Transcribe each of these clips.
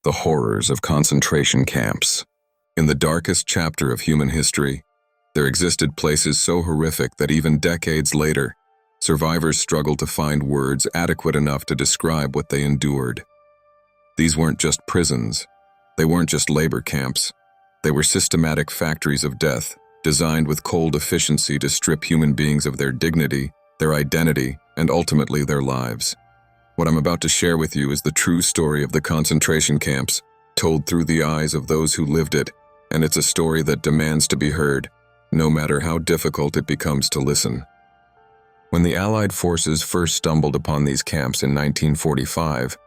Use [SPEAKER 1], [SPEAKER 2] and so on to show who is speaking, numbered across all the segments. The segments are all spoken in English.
[SPEAKER 1] the horrors of concentration camps. In the darkest chapter of human history, there existed places so horrific that even decades later, survivors struggled to find words adequate enough to describe what they endured. These weren't just prisons. They weren't just labor camps. They were systematic factories of death, designed with cold efficiency to strip human beings of their dignity, their identity, and ultimately their lives. What I'm about to share with you is the true story of the concentration camps, told through the eyes of those who lived it, and it's a story that demands to be heard, no matter how difficult it becomes to listen. When the Allied forces first stumbled upon these camps in 1945,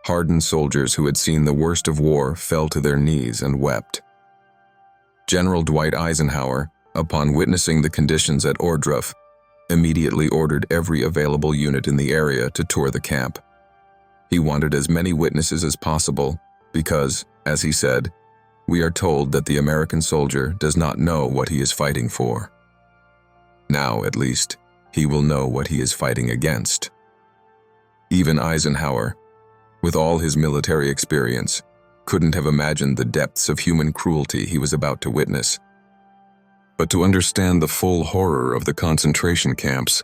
[SPEAKER 1] hardened soldiers who had seen the worst of war fell to their knees and wept. General Dwight Eisenhower, upon witnessing the conditions at Ohrdruf, immediately ordered every available unit in the area to tour the camp. He wanted as many witnesses as possible because, as he said, "We are told that the American soldier does not know what he is fighting for. Now, at least, he will know what he is fighting against." Even Eisenhower, with all his military experience, couldn't have imagined the depths of human cruelty he was about to witness. But to understand the full horror of the concentration camps,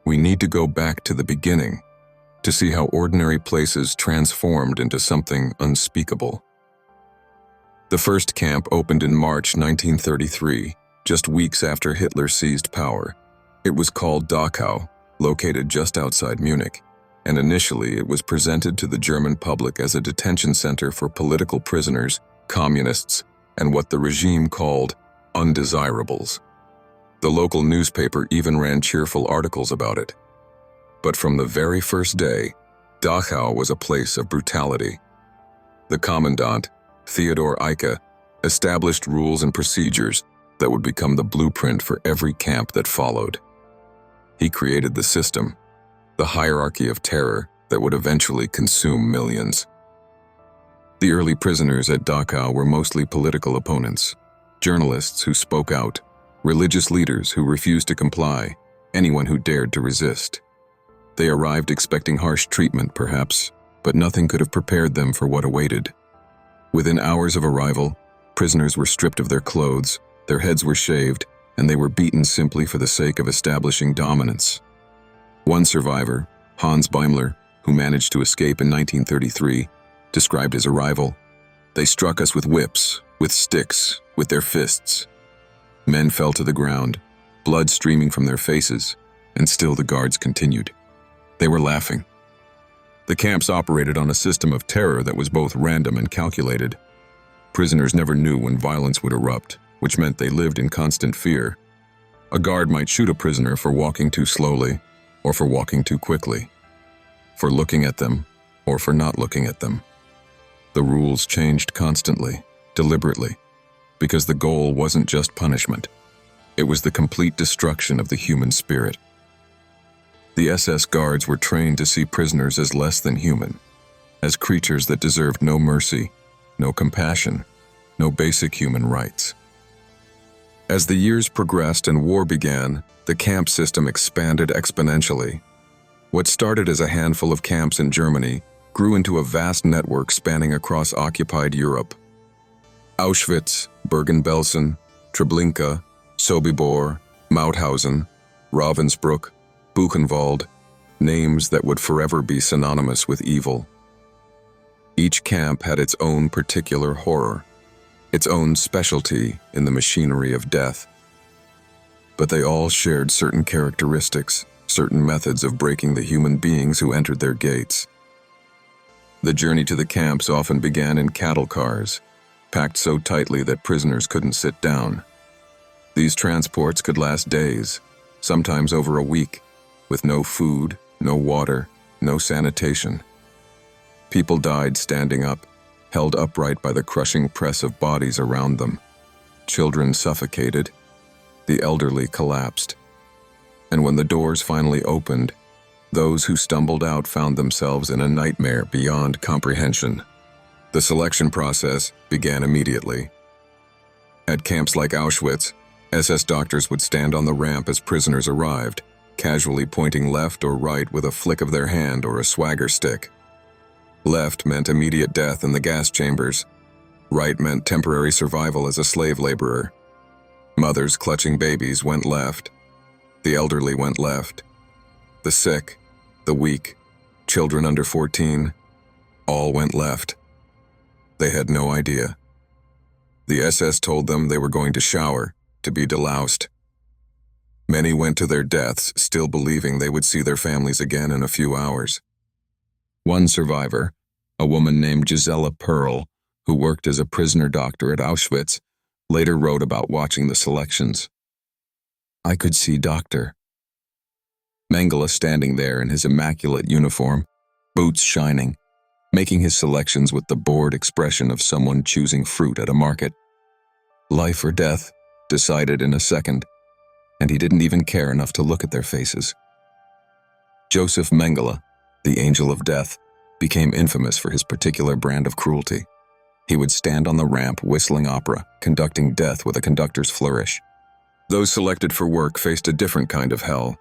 [SPEAKER 1] we need to go back to the beginning, to see how ordinary places transformed into something unspeakable. The first camp opened in March 1933, just weeks after Hitler seized power. It was called Dachau, located just outside Munich, and initially it was presented to the German public as a detention center for political prisoners, communists, and what the regime called undesirables. The local newspaper even ran cheerful articles about it. But from the very first day, Dachau was a place of brutality. The commandant, Theodor Eicke, established rules and procedures that would become the blueprint for every camp that followed. He created the system, the hierarchy of terror that would eventually consume millions. The early prisoners at Dachau were mostly political opponents, journalists who spoke out, religious leaders who refused to comply, anyone who dared to resist. They arrived expecting harsh treatment, perhaps, but nothing could have prepared them for what awaited. Within hours of arrival, prisoners were stripped of their clothes, their heads were shaved, and they were beaten simply for the sake of establishing dominance. One survivor, Hans Beimler, who managed to escape in 1933, described his arrival. "They struck us with whips, with sticks, with their fists. Men fell to the ground, blood streaming from their faces, and still the guards continued. They were laughing." The camps operated on a system of terror that was both random and calculated. Prisoners never knew when violence would erupt, which meant they lived in constant fear. A guard might shoot a prisoner for walking too slowly, or for walking too quickly, for looking at them, or for not looking at them. The rules changed constantly, deliberately, because the goal wasn't just punishment. It was the complete destruction of the human spirit. The SS guards were trained to see prisoners as less than human, as creatures that deserved no mercy, no compassion, no basic human rights. As the years progressed and war began, the camp system expanded exponentially. What started as a handful of camps in Germany grew into a vast network spanning across occupied Europe. Auschwitz, Bergen-Belsen, Treblinka, Sobibor, Mauthausen, Ravensbrück, Buchenwald, names that would forever be synonymous with evil. Each camp had its own particular horror, its own specialty in the machinery of death. But they all shared certain characteristics, certain methods of breaking the human beings who entered their gates. The journey to the camps often began in cattle cars, packed so tightly that prisoners couldn't sit down. These transports could last days, sometimes over a week, with no food, no water, no sanitation. People died standing up, held upright by the crushing press of bodies around them. Children suffocated. The elderly collapsed. And when the doors finally opened, those who stumbled out found themselves in a nightmare beyond comprehension. The selection process began immediately. At camps like Auschwitz, SS doctors would stand on the ramp as prisoners arrived, casually pointing left or right with a flick of their hand or a swagger stick. Left meant immediate death in the gas chambers. Right meant temporary survival as a slave laborer. Mothers clutching babies went left. The elderly went left. The sick, the weak, children under 14, all went left. They had no idea. The SS told them they were going to shower, to be deloused. Many went to their deaths still believing they would see their families again in a few hours. One survivor, a woman named Gisela Pearl, who worked as a prisoner doctor at Auschwitz, later wrote about watching the selections. "I could see Dr. Mengele standing there in his immaculate uniform, boots shining, making his selections with the bored expression of someone choosing fruit at a market. Life or death, decided in a second, and he didn't even care enough to look at their faces." Joseph Mengele, the angel of death, became infamous for his particular brand of cruelty. He would stand on the ramp whistling opera, conducting death with a conductor's flourish. Those selected for work faced a different kind of hell.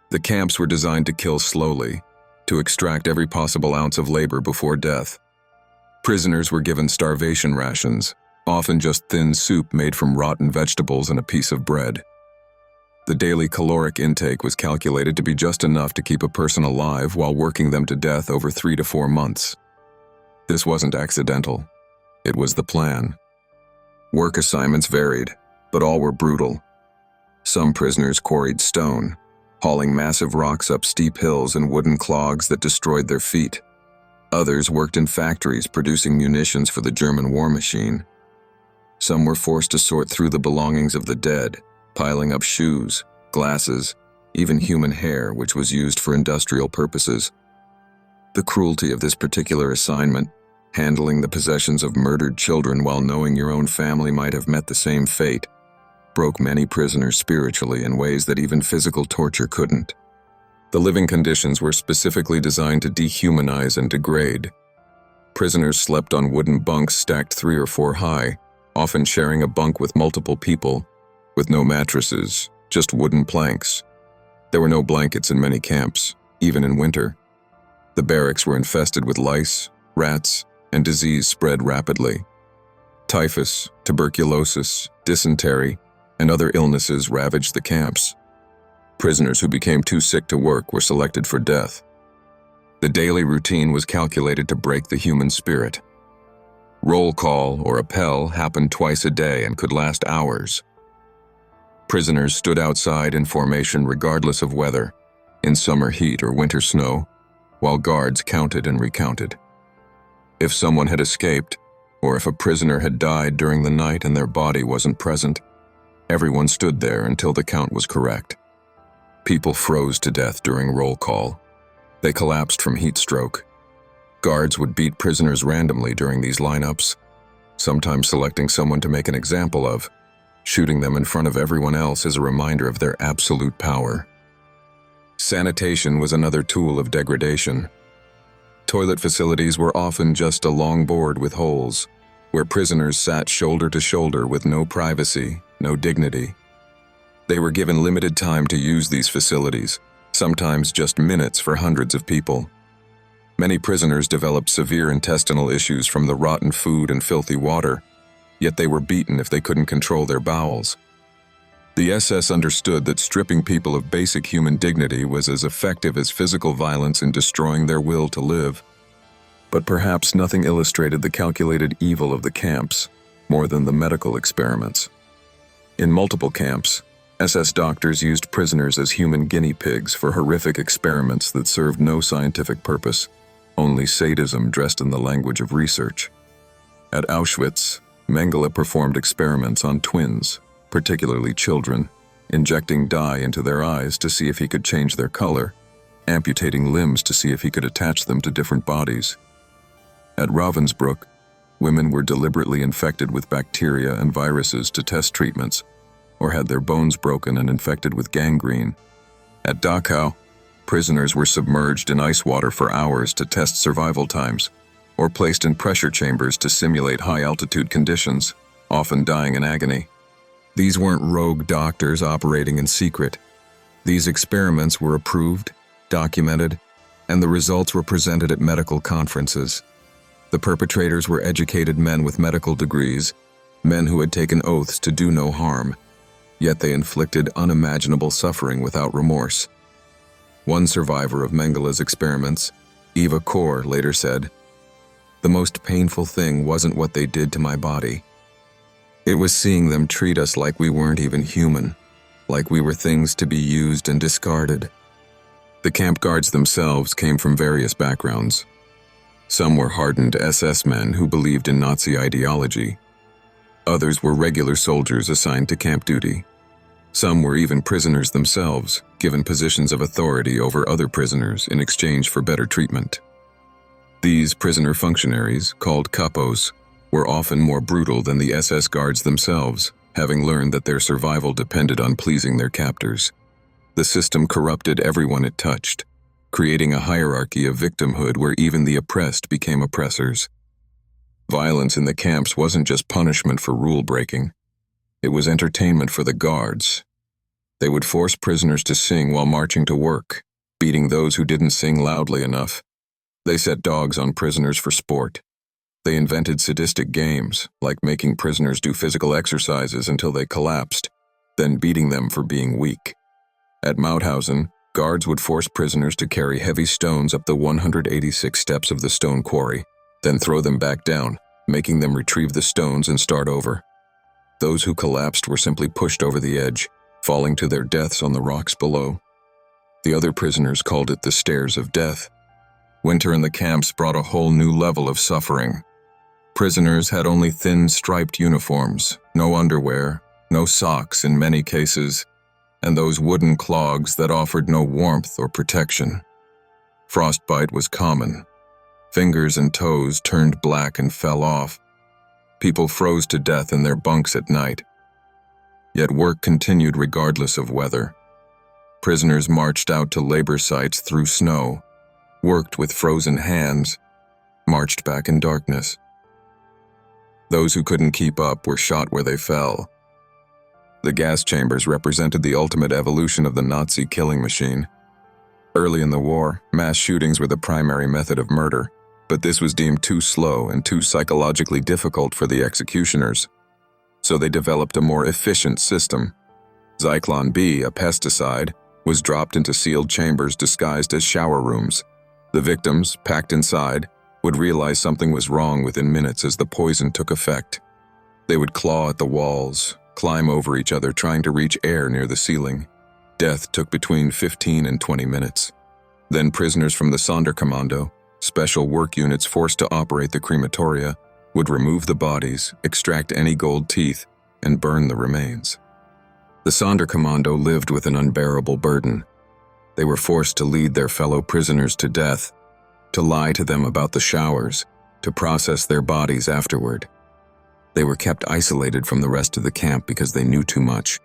[SPEAKER 1] The camps were designed to kill slowly, to extract every possible ounce of labor before death. Prisoners were given starvation rations, often just thin soup made from rotten vegetables and a piece of bread. The daily caloric intake was calculated to be just enough to keep a person alive while working them to death over 3 to 4 months. This wasn't accidental. It was the plan. Work assignments varied, but all were brutal. Some prisoners quarried stone, hauling massive rocks up steep hills and wooden clogs that destroyed their feet. Others worked in factories producing munitions for the German war machine. Some were forced to sort through the belongings of the dead, piling up shoes, glasses, even human hair, which was used for industrial purposes. The cruelty of this particular assignment, handling the possessions of murdered children while knowing your own family might have met the same fate, broke many prisoners spiritually in ways that even physical torture couldn't. The living conditions were specifically designed to dehumanize and degrade. Prisoners slept on wooden bunks stacked 3 or 4 high, often sharing a bunk with multiple people, with no mattresses, just wooden planks. There were no blankets in many camps, even in winter. The barracks were infested with lice, rats, and disease spread rapidly. Typhus, tuberculosis, dysentery, and other illnesses ravaged the camps. Prisoners who became too sick to work were selected for death. The daily routine was calculated to break the human spirit. Roll call or appel happened twice a day and could last hours. Prisoners stood outside in formation regardless of weather, in summer heat or winter snow, while guards counted and recounted. If someone had escaped, or if a prisoner had died during the night and their body wasn't present, everyone stood there until the count was correct. People froze to death during roll call. They collapsed from heat stroke. Guards would beat prisoners randomly during these lineups, sometimes selecting someone to make an example of, shooting them in front of everyone else as a reminder of their absolute power. Sanitation was another tool of degradation. Toilet facilities were often just a long board with holes, where prisoners sat shoulder to shoulder with no privacy, no dignity. They were given limited time to use these facilities, sometimes just minutes for hundreds of people. Many prisoners developed severe intestinal issues from the rotten food and filthy water, yet they were beaten if they couldn't control their bowels. The SS understood that stripping people of basic human dignity was as effective as physical violence in destroying their will to live. But perhaps nothing illustrated the calculated evil of the camps more than the medical experiments. In multiple camps, SS doctors used prisoners as human guinea pigs for horrific experiments that served no scientific purpose, only sadism dressed in the language of research. At Auschwitz, Mengele performed experiments on twins, particularly children, injecting dye into their eyes to see if he could change their color, amputating limbs to see if he could attach them to different bodies. At Ravensbrück, women were deliberately infected with bacteria and viruses to test treatments, or had their bones broken and infected with gangrene. At Dachau, prisoners were submerged in ice water for hours to test survival times, or placed in pressure chambers to simulate high-altitude conditions, often dying in agony. These weren't rogue doctors operating in secret. These experiments were approved, documented, and the results were presented at medical conferences. The perpetrators were educated men with medical degrees, men who had taken oaths to do no harm, yet they inflicted unimaginable suffering without remorse. One survivor of Mengele's experiments, Eva Kor, later said, "The most painful thing wasn't what they did to my body. It was seeing them treat us like we weren't even human, like we were things to be used and discarded." The camp guards themselves came from various backgrounds. Some were hardened SS men who believed in Nazi ideology. Others were regular soldiers assigned to camp duty. Some were even prisoners themselves, given positions of authority over other prisoners in exchange for better treatment. These prisoner functionaries, called kapos, were often more brutal than the SS guards themselves, having learned that their survival depended on pleasing their captors. The system corrupted everyone it touched, creating a hierarchy of victimhood where even the oppressed became oppressors. Violence in the camps wasn't just punishment for rule breaking. It was entertainment for the guards. They would force prisoners to sing while marching to work, beating those who didn't sing loudly enough. They set dogs on prisoners for sport. They invented sadistic games, like making prisoners do physical exercises until they collapsed, then beating them for being weak. At Mauthausen, guards would force prisoners to carry heavy stones up the 186 steps of the stone quarry, then throw them back down, making them retrieve the stones and start over. Those who collapsed were simply pushed over the edge, falling to their deaths on the rocks below. The other prisoners called it the stairs of death. Winter in the camps brought a whole new level of suffering. Prisoners had only thin striped uniforms, no underwear, no socks in many cases, and those wooden clogs that offered no warmth or protection. Frostbite was common. Fingers and toes turned black and fell off. People froze to death in their bunks at night. Yet work continued regardless of weather. Prisoners marched out to labor sites through snow, worked with frozen hands, marched back in darkness. Those who couldn't keep up were shot where they fell. The gas chambers represented the ultimate evolution of the Nazi killing machine. Early in the war, mass shootings were the primary method of murder, but this was deemed too slow and too psychologically difficult for the executioners. So they developed a more efficient system. Zyklon B, a pesticide, was dropped into sealed chambers disguised as shower rooms. The victims, packed inside, would realize something was wrong within minutes as the poison took effect. They would claw at the walls, climb over each other trying to reach air near the ceiling. Death took between 15 and 20 minutes. Then prisoners from the Sonderkommando, special work units forced to operate the crematoria, would remove the bodies, extract any gold teeth, and burn the remains. The Sonderkommando lived with an unbearable burden. They were forced to lead their fellow prisoners to death, to lie to them about the showers, to process their bodies afterward. They were kept isolated from the rest of the camp because they knew too much.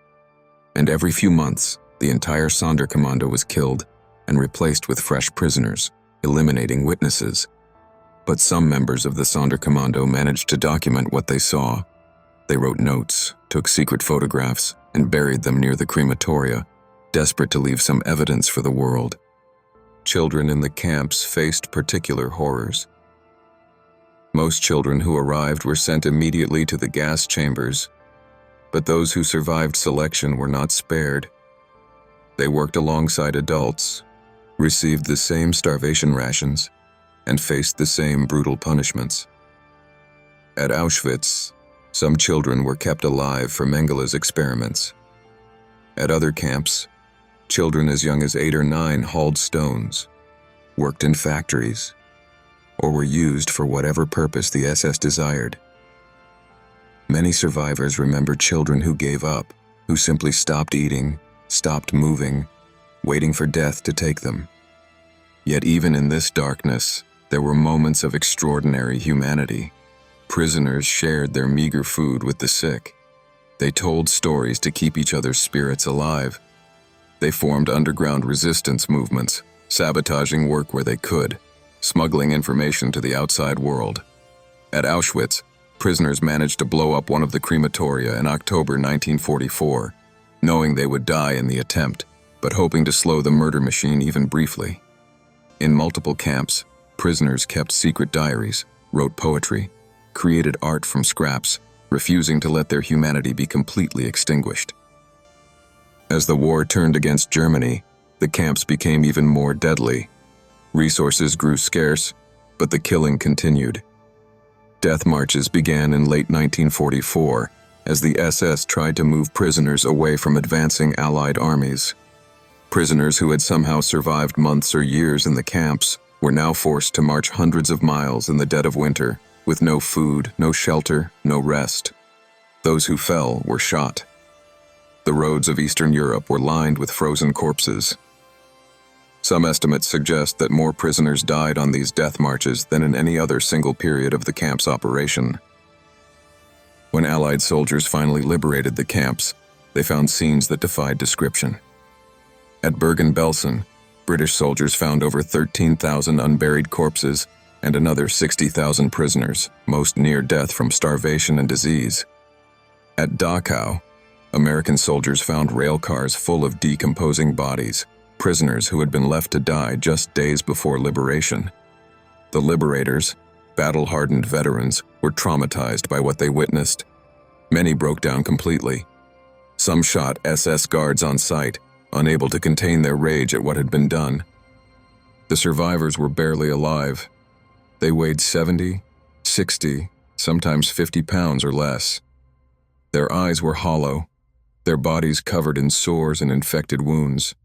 [SPEAKER 1] And every few months, the entire Sonderkommando was killed and replaced with fresh prisoners, eliminating witnesses. But some members of the Sonderkommando managed to document what they saw. They wrote notes, took secret photographs, and buried them near the crematoria, desperate to leave some evidence for the world. Children in the camps faced particular horrors. Most children who arrived were sent immediately to the gas chambers, but those who survived selection were not spared. They worked alongside adults, received the same starvation rations, and faced the same brutal punishments. At Auschwitz, some children were kept alive for Mengele's experiments. At other camps, children as young as 8 or 9 hauled stones, worked in factories, or were used for whatever purpose the SS desired. Many survivors remember children who gave up, who simply stopped eating, stopped moving, waiting for death to take them. Yet even in this darkness, there were moments of extraordinary humanity. Prisoners shared their meager food with the sick. They told stories to keep each other's spirits alive. They formed underground resistance movements, sabotaging work where they could, smuggling information to the outside world. At Auschwitz, prisoners managed to blow up one of the crematoria in October 1944, knowing they would die in the attempt, but hoping to slow the murder machine even briefly. In multiple camps, prisoners kept secret diaries, wrote poetry, created art from scraps, refusing to let their humanity be completely extinguished. As the war turned against Germany, the camps became even more deadly. Resources grew scarce, but the killing continued. Death marches began in late 1944 as the SS tried to move prisoners away from advancing Allied armies. Prisoners who had somehow survived months or years in the camps were now forced to march hundreds of miles in the dead of winter, with no food, no shelter, no rest. Those who fell were shot. The roads of Eastern Europe were lined with frozen corpses. Some estimates suggest that more prisoners died on these death marches than in any other single period of the camp's operation. When Allied soldiers finally liberated the camps, they found scenes that defied description. At Bergen-Belsen, British soldiers found over 13,000 unburied corpses and another 60,000 prisoners, most near death from starvation and disease. At Dachau, American soldiers found rail cars full of decomposing bodies, prisoners who had been left to die just days before liberation. The liberators, battle-hardened veterans, were traumatized by what they witnessed. Many broke down completely. Some shot SS guards on sight, unable to contain their rage at what had been done. The survivors were barely alive. They weighed 70, 60, sometimes 50 pounds or less. Their eyes were hollow, their bodies covered in sores and infected wounds.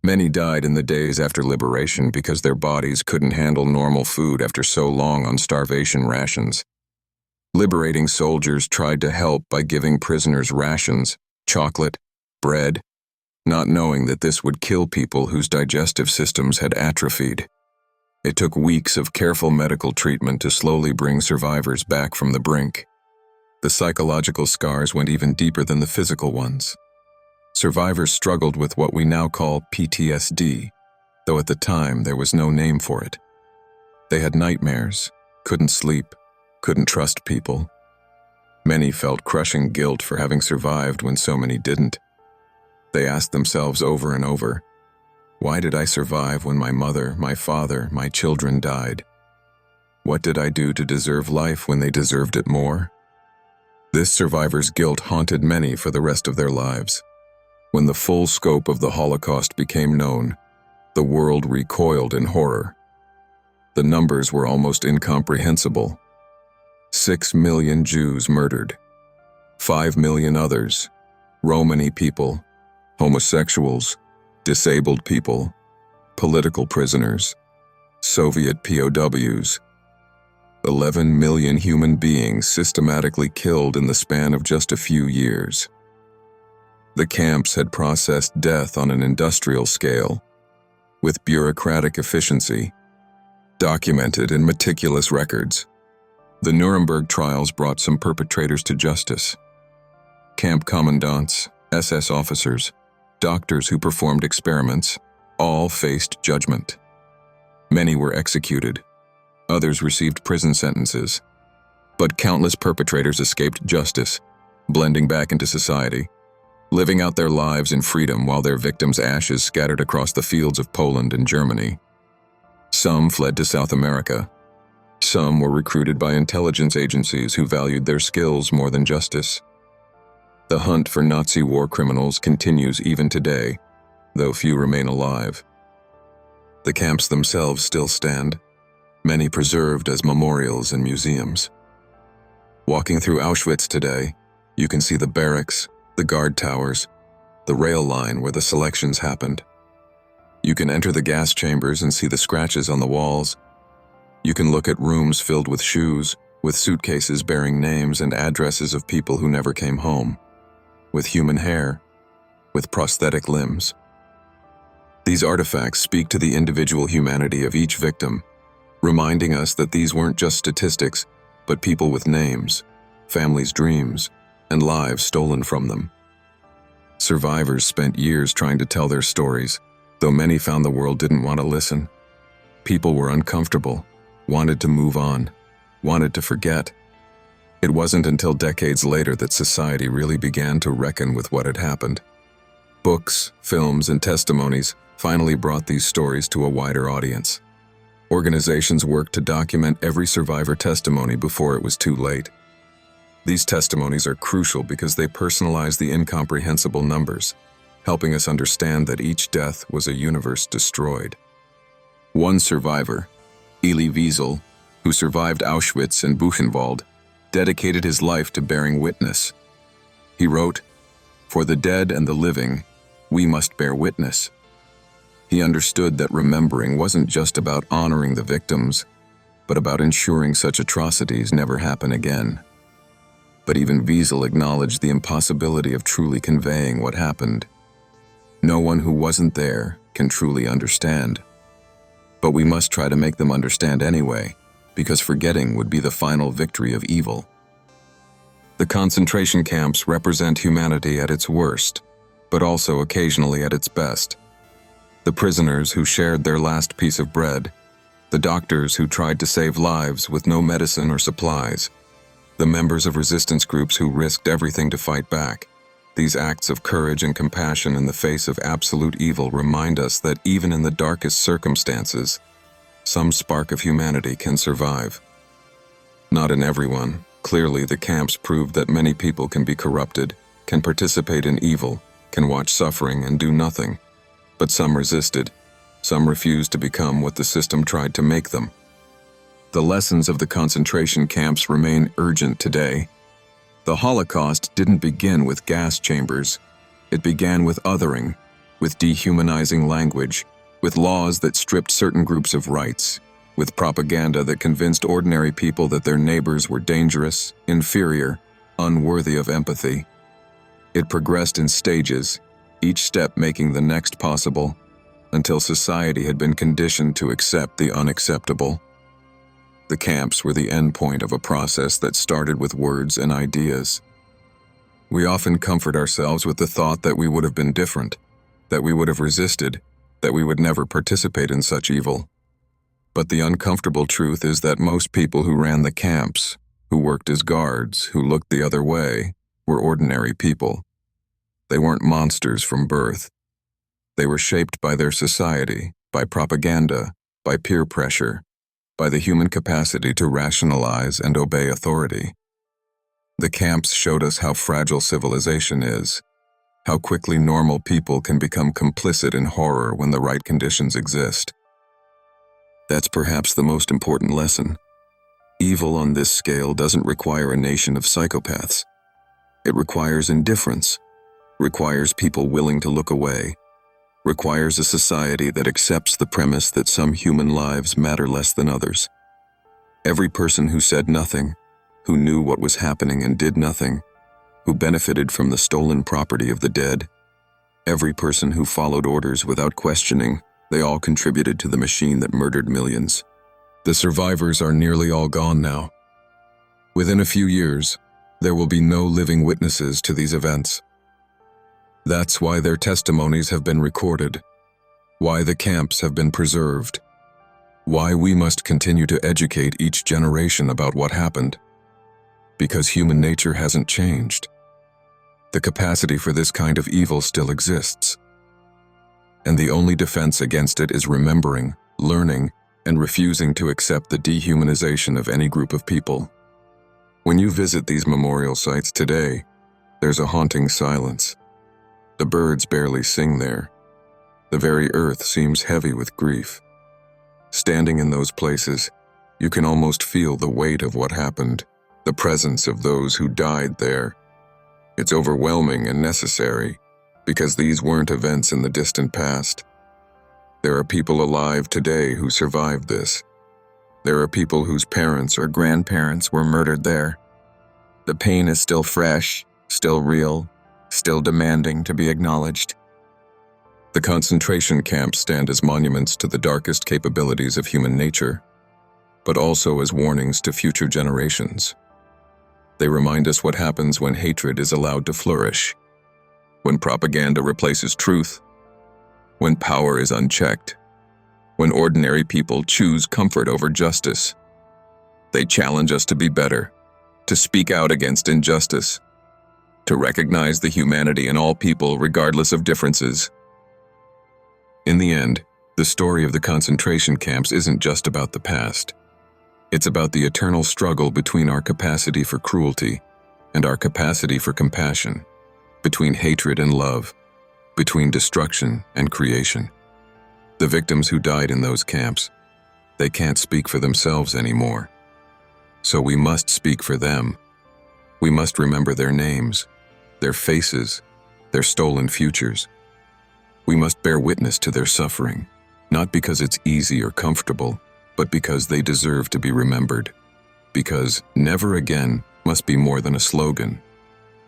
[SPEAKER 1] Many died in the days after liberation because their bodies couldn't handle normal food after so long on starvation rations. Liberating soldiers tried to help by giving prisoners rations, chocolate, bread, not knowing that this would kill people whose digestive systems had atrophied. It took weeks of careful medical treatment to slowly bring survivors back from the brink. The psychological scars went even deeper than the physical ones. Survivors struggled with what we now call PTSD, though at the time there was no name for it. They had nightmares, couldn't sleep, couldn't trust people. Many felt crushing guilt for having survived when so many didn't. They asked themselves over and over, why did I survive when my mother, my father, my children died? What did I do to deserve life when they deserved it more? This survivor's guilt haunted many for the rest of their lives. When the full scope of the Holocaust became known, the world recoiled in horror. The numbers were almost incomprehensible. 6 million Jews murdered, 5 million others, Romani people, homosexuals, disabled people, political prisoners, Soviet POWs. 11 million human beings systematically killed in the span of just a few years. The camps had processed death on an industrial scale, with bureaucratic efficiency, documented in meticulous records. The Nuremberg trials brought some perpetrators to justice. Camp commandants, SS officers, doctors who performed experiments, all faced judgment. Many were executed. Others received prison sentences. But countless perpetrators escaped justice, blending back into society, living out their lives in freedom while their victims' ashes scattered across the fields of Poland and Germany. Some fled to South America. Some were recruited by intelligence agencies who valued their skills more than justice. The hunt for Nazi war criminals continues even today, though few remain alive. The camps themselves still stand, many preserved as memorials and museums. Walking through Auschwitz today, you can see the barracks, the guard towers, the rail line where the selections happened. You can enter the gas chambers and see the scratches on the walls. You can look at rooms filled with shoes, with suitcases bearing names and addresses of people who never came home, with human hair, with prosthetic limbs. These artifacts speak to the individual humanity of each victim, reminding us that these weren't just statistics, but people with names, families' dreams, and lives stolen from them. Survivors spent years trying to tell their stories, though many found the world didn't want to listen. People were uncomfortable, wanted to move on, wanted to forget. It wasn't until decades later that society really began to reckon with what had happened. Books, films, and testimonies finally brought these stories to a wider audience. Organizations worked to document every survivor testimony before it was too late. These testimonies are crucial because they personalize the incomprehensible numbers, helping us understand that each death was a universe destroyed. One survivor, Elie Wiesel, who survived Auschwitz and Buchenwald, dedicated his life to bearing witness. He wrote, "For the dead and the living, we must bear witness." He understood that remembering wasn't just about honoring the victims, but about ensuring such atrocities never happen again. But even Wiesel acknowledged the impossibility of truly conveying what happened. No one who wasn't there can truly understand. But we must try to make them understand anyway, because forgetting would be the final victory of evil. The concentration camps represent humanity at its worst, but also occasionally at its best. The prisoners who shared their last piece of bread, the doctors who tried to save lives with no medicine or supplies, the members of resistance groups who risked everything to fight back. These acts of courage and compassion in the face of absolute evil remind us that even in the darkest circumstances, some spark of humanity can survive. Not in everyone. Clearly, the camps proved that many people can be corrupted, can participate in evil, can watch suffering and do nothing. But some resisted. Some refused to become what the system tried to make them. The lessons of the concentration camps remain urgent today. The Holocaust didn't begin with gas chambers. It began with othering, with dehumanizing language, with laws that stripped certain groups of rights, with propaganda that convinced ordinary people that their neighbors were dangerous, inferior, unworthy of empathy. It progressed in stages, each step making the next possible, until society had been conditioned to accept the unacceptable. The camps were the endpoint of a process that started with words and ideas. We often comfort ourselves with the thought that we would have been different, that we would have resisted, that we would never participate in such evil. But the uncomfortable truth is that most people who ran the camps, who worked as guards, who looked the other way, were ordinary people. They weren't monsters from birth. They were shaped by their society, by propaganda, by peer pressure, by the human capacity to rationalize and obey authority. The camps showed us how fragile civilization is, how quickly normal people can become complicit in horror when the right conditions exist. That's perhaps the most important lesson. Evil on this scale doesn't require a nation of psychopaths. It requires indifference, requires people willing to look away, requires a society that accepts the premise that some human lives matter less than others. Every person who said nothing, who knew what was happening and did nothing, who benefited from the stolen property of the dead, every person who followed orders without questioning, they all contributed to the machine that murdered millions. The survivors are nearly all gone now. Within a few years, there will be no living witnesses to these events. That's why their testimonies have been recorded, why the camps have been preserved, why we must continue to educate each generation about what happened. Because human nature hasn't changed. The capacity for this kind of evil still exists. And the only defense against it is remembering, learning, and refusing to accept the dehumanization of any group of people. When you visit these memorial sites today, there's a haunting silence. The birds barely sing there. The very earth seems heavy with grief. Standing in those places, you can almost feel the weight of what happened, the presence of those who died there. It's overwhelming and necessary, because these weren't events in the distant past. There are people alive today who survived this. There are people whose parents or grandparents were murdered there. The pain is still fresh, still real, still demanding to be acknowledged. The concentration camps stand as monuments to the darkest capabilities of human nature, but also as warnings to future generations. They remind us what happens when hatred is allowed to flourish, when propaganda replaces truth, when power is unchecked, when ordinary people choose comfort over justice. They challenge us to be better, to speak out against injustice, to recognize the humanity in all people regardless of differences. In the end, the story of the concentration camps isn't just about the past. It's about the eternal struggle between our capacity for cruelty and our capacity for compassion, between hatred and love, between destruction and creation. The victims who died in those camps, they can't speak for themselves anymore. So we must speak for them. We must remember their names, their faces, their stolen futures. We must bear witness to their suffering, not because it's easy or comfortable, but because they deserve to be remembered. Because never again must be more than a slogan.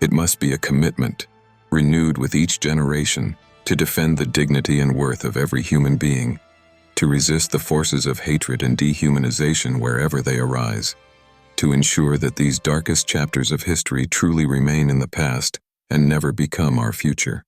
[SPEAKER 1] It must be a commitment, renewed with each generation, to defend the dignity and worth of every human being, to resist the forces of hatred and dehumanization wherever they arise, to ensure that these darkest chapters of history truly remain in the past and never become our future.